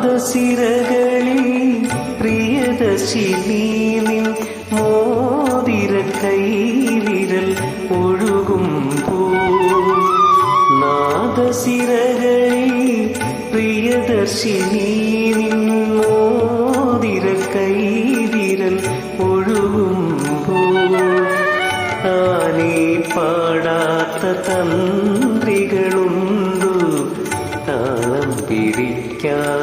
നാദസിരകളിൽ പ്രിയദർശിനി നിൻ മോതിര കൈവിരൽ ഒഴുകുമ്പോൾ നാദസിരകളിൽ പ്രിയദർശിനി നിൻ മോതിര കൈവിരൽ ഒഴുകുമ്പോൾ താനേ പാടാത്ത തന്ത്രികളുണ്ടു താളം പിടിക്കാൻ